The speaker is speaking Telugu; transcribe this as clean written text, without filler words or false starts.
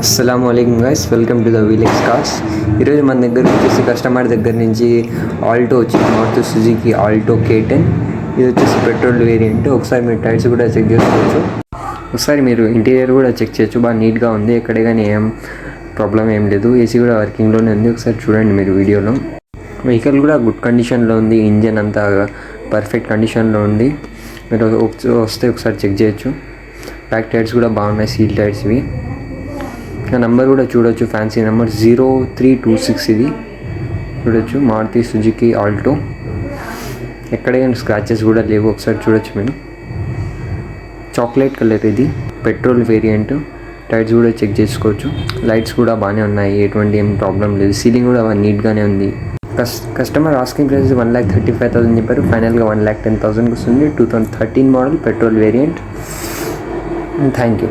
అస్సలాము అలైకుం guys, welcome to the Wheelex cars. ఈరోజు మన దగ్గర వచ్చేసి కస్టమర్ దగ్గర నుంచి ఆల్టో వచ్చింది, నార్త్ సుజుకి ఆల్టో K10. ఇది వచ్చేసి పెట్రోల్ వేరియంట్. ఒకసారి మీరు టైర్స్ కూడా చెక్ చేసుకోవచ్చు, ఒకసారి మీరు ఇంటీరియర్ కూడా చెక్ చేయొచ్చు. బాగా నీట్గా ఉంది, ఎక్కడే కానీ ఏం ప్రాబ్లం ఏం లేదు. ఏసీ కూడా వర్కింగ్లోనే ఉంది, ఒకసారి చూడండి మీరు వీడియోలో. వెహికల్ కూడా గుడ్ కండిషన్లో ఉంది, ఇంజన్ అంతా పర్ఫెక్ట్ కండిషన్లో ఉంది. మీరు వస్తే ఒకసారి చెక్ చేయొచ్చు. బ్యాక్ టైర్స్ కూడా బాగున్నాయి, సీల్ టైర్స్ ఇవి. నంబర్ కూడా చూడొచ్చు, ఫ్యాన్సీ నెంబర్ 0326 ఇది చూడొచ్చు. మారుతి సుజుకి ఆల్టో, ఎక్కడైనా స్క్రాచెస్ కూడా లేవు, ఒకసారి చూడొచ్చు మీరు. చాక్లెట్ కలర్ ఇది, పెట్రోల్ వేరియంట్. టైర్స్ కూడా చెక్ చేసుకోవచ్చు. లైట్స్ కూడా బాగానే ఉన్నాయి, ఎటువంటి ఏం ప్రాబ్లం లేదు. సీలింగ్ కూడా నీట్గానే ఉంది. కస్టమర్ ఆస్కింగ్ ప్రైస్ 1,35,000 చెప్పారు, ఫైనల్గా 1,10,000 వస్తుంది. 2013 model petrol variant. Thank you.